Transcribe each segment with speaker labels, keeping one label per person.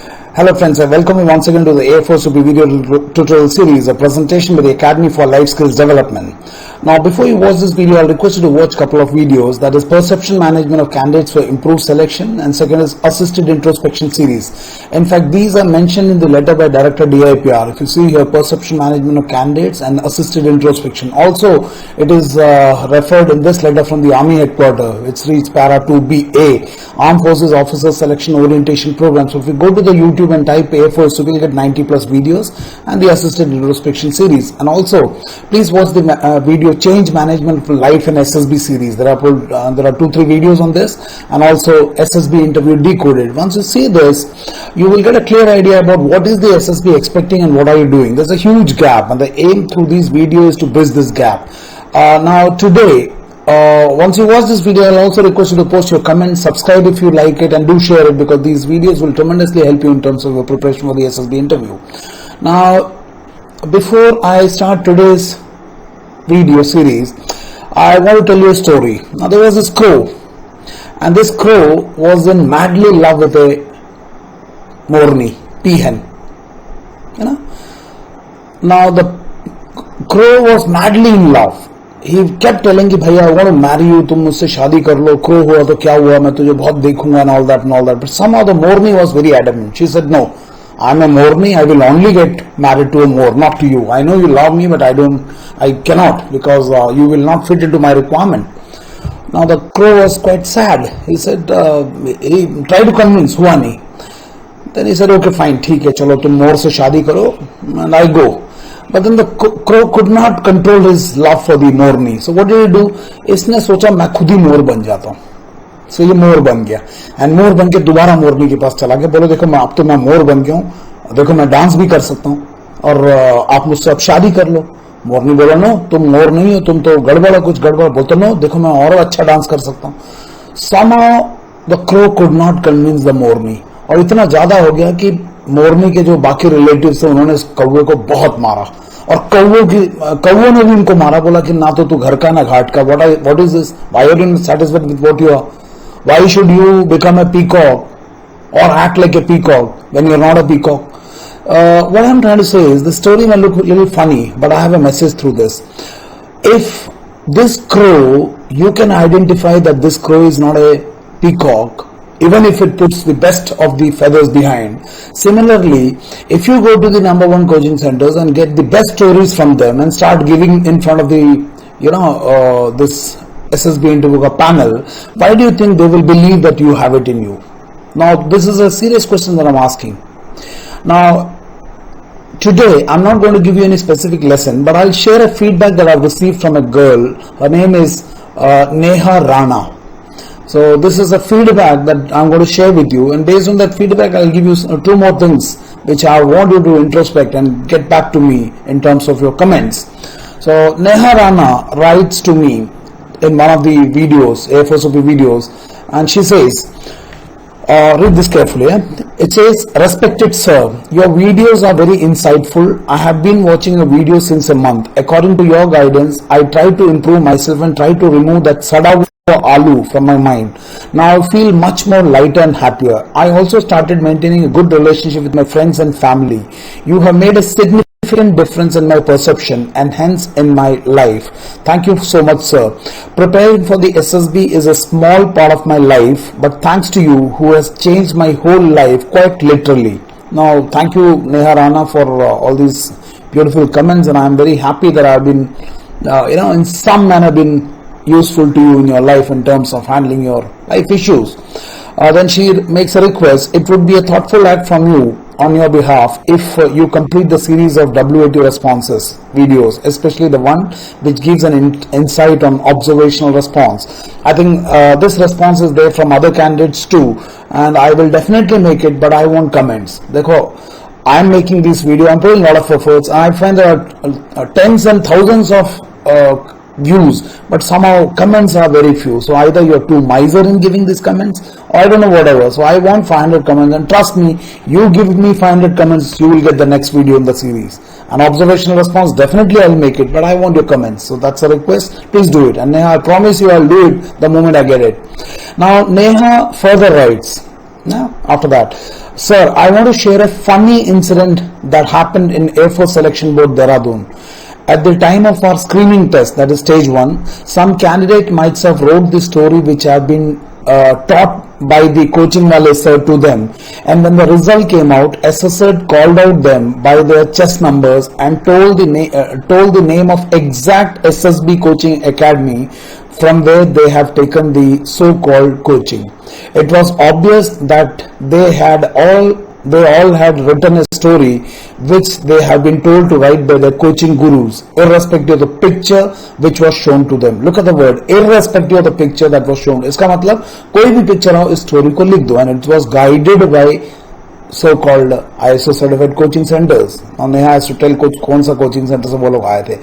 Speaker 1: Hello friends, I welcome you once again to the AFOSOP video tutorial series, a presentation by the Academy for Life Skills Development. Now before you watch this video, I'll request you to watch a couple of videos. That is perception management of candidates for improved selection, and second is assisted introspection series. In fact, these are mentioned in the letter by Director DIPR. If you see here, perception management of candidates and assisted introspection. Also, it is referred in this letter from the Army Headquarters, which reads para 2BA, Armed Forces Officer Selection Orientation Program. So if you go to the YouTube and type AFOSOP, you will get 90 plus videos and the assisted introspection series. And also, please watch the video change management for life in SSB series. There are 2-3 videos on this, and also SSB interview decoded. Once you see this, you will get a clear idea about what is the SSB expecting and what are you doing. There's a huge gap, and the aim through these videos is to bridge this gap. Now today, once you watch this video, I'll also request you to post your comments, subscribe if you like it, and do share it, because these videos will tremendously help you in terms of your preparation for the SSB interview. Now, before I start today's video series, I want to tell you a story. Now, there was this crow, and this crow was in madly love with a morni, peahen. You know. Now, the crow was madly in love. He kept telling कि भैया I want to marry you, तुम मुझसे शादी कर लो, crow हुआ तो क्या हुआ, मैं तुझे बहुत देखूंगा and all that. But somehow the morni was very adamant. She said, no, I'm a morni, I will only get married to a more, not to you. I know you love me, but I cannot, because you will not fit into my requirement. Now the crow was quite sad. He said, he tried to convince, हुआ नहीं. Then he said, okay fine, ठीक है, चलो तुम मोर से शादी करो, and I go. But then the crow could not control his love for the morni. So what did he do? इसने सोचा मैं खुद ही मोर बन जाता हूँ. So ये मोर बन गया. And मोर बन के दोबारा मोरनी के पास चला गया. बोलो देखो मैं अब तो मैं मोर बन गया हूँ. देखो मैं डांस भी कर सकता हूँ. और आप मुझसे अब शादी कर लो. मोरनी बोला नो, तुम मोर नहीं हो, तुम तो गड़बड़ कुछ गड़बड़. बोलते नो, देखो मैं और अच्छा डांस कर सकता हूँ. Somehow the crow could not convince the morni. और इतना ज्यादा हो गया कि मोरनी के जो बाकी रिलेटिव्स थे उन्होंने इस कौवे को बहुत मारा, और कौवों ने भी उनको मारा. बोला कि ना तो तू घर का ना घाट का. What is this? Why are you satisfied with what you are? Why should you become a peacock or act like a peacock when you're not a peacock? What I'm trying to say is, the story may look a little funny, but I have a message through this. If this crow, you can identify that this crow is not a peacock, even if it puts the best of the feathers behind. Similarly, if you go to the #1 coaching centers and get the best stories from them and start giving in front of the, this SSB interview panel, why do you think they will believe that you have it in you? Now, this is a serious question that I'm asking. Now, today, I'm not going to give you any specific lesson, but I'll share a feedback that I've received from a girl. Her name is Neha Rana. So this is a feedback that I'm going to share with you, and based on that feedback, I'll give you 2 more things which I want you to introspect and get back to me in terms of your comments. So Neha Rana writes to me in one of the videos, AFOSOP videos, and she says, read this carefully. It says, respected sir, your videos are very insightful. I have been watching a video since a month. According to your guidance, I try to improve myself and try to remove that sada aloo from my mind. Now I feel much more lighter and happier. I also started maintaining a good relationship with my friends and family. You have made a significant difference in my perception and hence in my life. Thank you so much, sir. Preparing for the SSB is a small part of my life, but thanks to you, who has changed my whole life quite literally. Now, thank you, Neha Rana, for all these beautiful comments, and I am very happy that I have been, in some manner been useful to you in your life in terms of handling your life issues. Then she makes a request. It would be a thoughtful act from you on your behalf if you complete the series of WAT responses videos, especially the one which gives an insight on observational response. I think this response is there from other candidates too, and I will definitely make it, but I want comments. Dekho, I am making this video, I am putting a lot of efforts, and I find there are tens and thousands of views, but somehow comments are very few. So either you're too miser in giving these comments, or I don't know, whatever. So I want 500 comments, and trust me, you give me 500 comments, you will get the next video in the series. An observational response, definitely I'll make it, but I want your comments. So that's a request, please do it. And Neha, I promise you I'll do it the moment I get it. Now Neha further writes, Now, after that, sir, I want to share a funny incident that happened in Air Force Selection Board, Dehradun. At the time of our screening test, that is stage 1, some candidate might have wrote the story which have been taught by the coaching wale sir to them, and when the result came out, SSB called out them by their chest numbers and told the name of exact SSB coaching academy from where they have taken the so-called coaching. It was obvious that they all had written a story which they have been told to write by their coaching gurus, irrespective of the picture which was shown to them. Look at the word, irrespective of the picture that was shown. इसका मतलब कोई भी picture हो इस story को लिख दो, and it was guided by so-called ISO certified coaching centers. Now Neha has to tell coach कौन सा coaching center से वो लोग आए थे.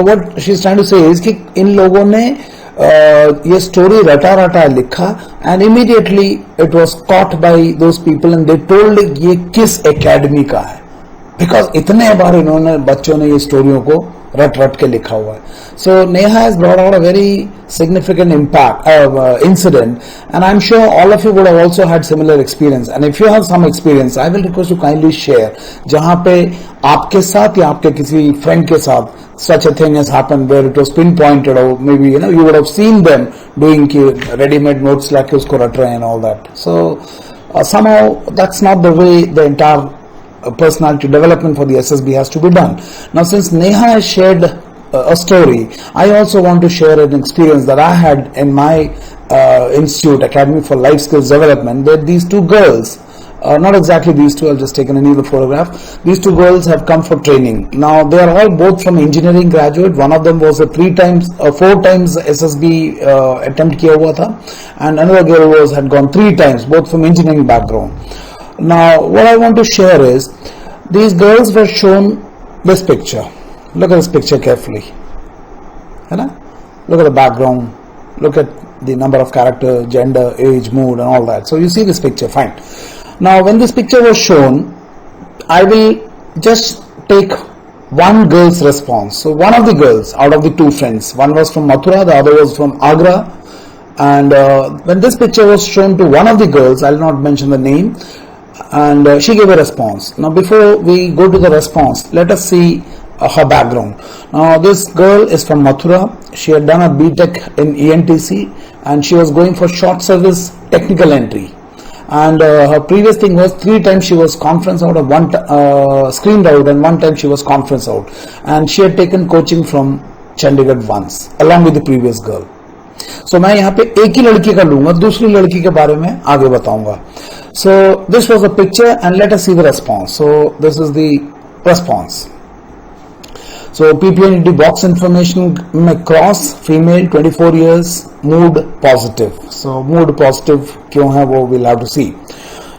Speaker 1: What she is trying to say is कि इन लोगों ने ये स्टोरी रटा रटा लिखा, and immediately it was caught by those people and they told ये किस एकेडमी का है, बिकॉज इतने बार इन्होंने बच्चों ने ये स्टोरियों को रट रट के लिखा हुआ है. So Neha has brought out a very significant impact incident, and I'm sure all of you would have also had similar experience, and if you have some experience I will request you kindly share जहाँ पे आपके साथ या आपके किसी friend के साथ such a thing has happened where it was pinpointed, or maybe you would have seen them doing ready-made notes like usko rat rahe and all that. So somehow that's not the way the entire personality development for the SSB has to be done. Now since Neha has shared a story, I also want to share an experience that I had in my institute, Academy for Life Skills Development, where these two girls, not exactly these two, I'll just take another photograph. These two girls have come for training. Now they are all both from engineering graduate. One of them was a 4 times SSB attempt kiya hua tha, and another girl had gone 3 times, both from engineering background. Now what I want to share is, these girls were shown this picture. Look at this picture carefully. Look at the background. Look at the number of characters, gender, age, mood and all that. So you see this picture, fine. Now when this picture was shown, I will just take one girl's response. So one of the girls out of the 2 friends, one was from Mathura, the other was from Agra, and when this picture was shown to one of the girls, I will not mention the name, and she gave a response. Now before we go to the response, let us see her background. Now this girl is from Mathura. She had done a BTech in ENTC and she was going for short service technical entry, and her previous thing was 3 times she was conference out, of one screened out, and 1 time she was conference out, and she had taken coaching from Chandigarh once along with the previous girl. So मैं यहाँ पे एक ही लड़की का लूंगा, दूसरी लड़की के बारे में आगे बताऊंगा. So this was a picture and let us see the response. So this is the response. So PPND box information में cross, female, 24 years, mood positive. So mood positive क्यों है वो we'll have to see.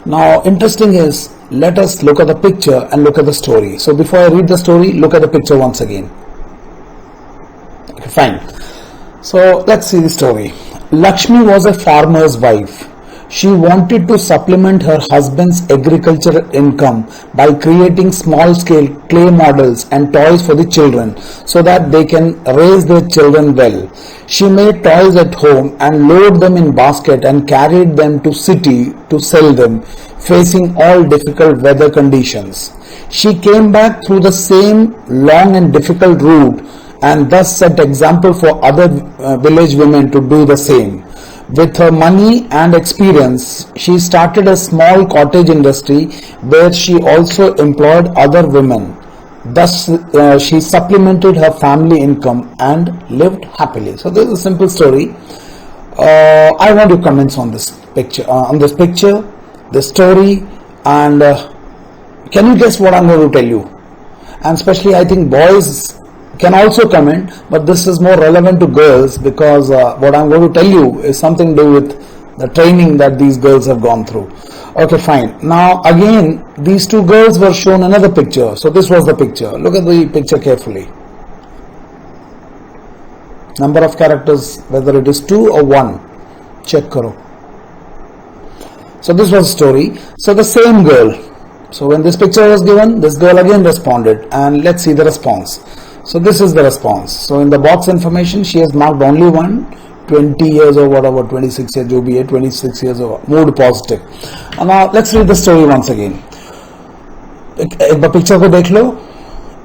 Speaker 1: Now interesting is, let us look at the picture and look at the story. So before I read the story, look at the picture once again. Okay, fine. So let's see the story. Lakshmi was a farmer's wife. She wanted to supplement her husband's agricultural income by creating small-scale clay models and toys for the children so that they can raise their children well. She made toys at home and loaded them in basket and carried them to city to sell them, facing all difficult weather conditions. She came back through the same long and difficult route and thus set example for other village women to do the same. With her money and experience, she started a small cottage industry where she also employed other women. Thus, she supplemented her family income and lived happily. So this is a simple story. I want your comments on this picture, the story, and can you guess what I'm going to tell you? And especially I think boys can also comment, but this is more relevant to girls because what I'm going to tell you is something to do with the training that these girls have gone through. Okay, fine. Now again, these 2 girls were shown another picture. So this was the picture. Look at the picture carefully. Number of characters, whether it is 2 or 1, check karo. So this was the story. So the same girl. So when this picture was given, this girl again responded, and let's see the response. So this is the response. So in the box information, she has marked only 1, 20 years or whatever, 26 years, जो भी है, 26 years or mood positive. And now let's read the story once again. एक बार picture को देख लो.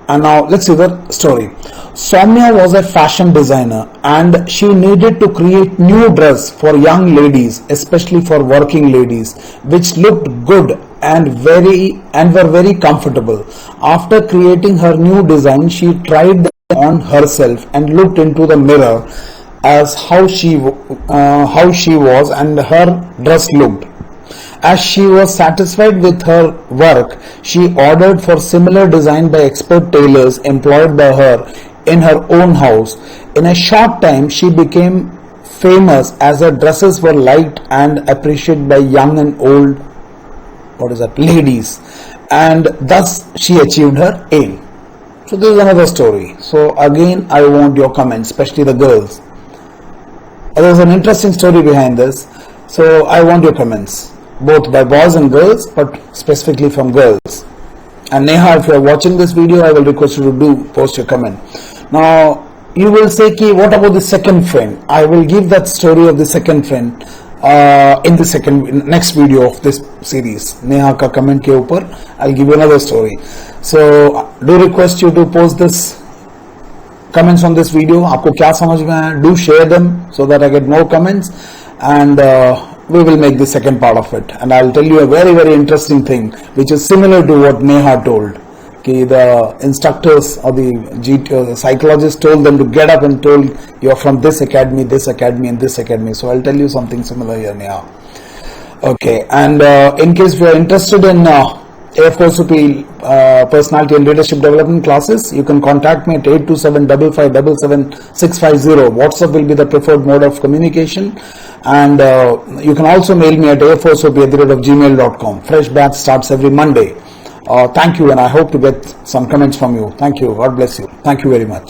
Speaker 1: And now let's see the story. Soumya was a fashion designer and she needed to create new dress for young ladies, especially for working ladies, which looked good and were very comfortable. After creating her new design, she tried them on herself and looked into the mirror as how she was and her dress looked. As she was satisfied with her work, she ordered for similar design by expert tailors employed by her in her own house. In a short time, she became famous as her dresses were liked and appreciated by young and old, ladies, and thus she achieved her aim. So this is another story. So again, I want your comments, especially the girls. There's an interesting story behind this. So I want your comments, both by boys and girls, but specifically from girls. And Neha, if you are watching this video, I will request you to post your comment. Now, you will say, ki, what about the second friend? I will give that story of the second friend in the next video of this series. Neha ka comment ke upar, I'll give you another story. So, do request you to post this comments on this video. Aapko kya samajh mein aaya? Do share them so that I get more comments, and we will make the second part of it. And I'll tell you a very, very interesting thing which is similar to what Neha told. Ki the instructors or the psychologists told them to get up and told you are from this academy and this academy. So I'll tell you something similar here, Neha. Okay, and in case you are interested in AFOSOP personality and leadership development classes, you can contact me at 827-557-650. WhatsApp will be the preferred mode of communication, and you can also mail me at afosop@gmail.com. Fresh batch starts every Monday. Thank you, and I hope to get some comments from you. Thank you. God bless you. Thank you very much.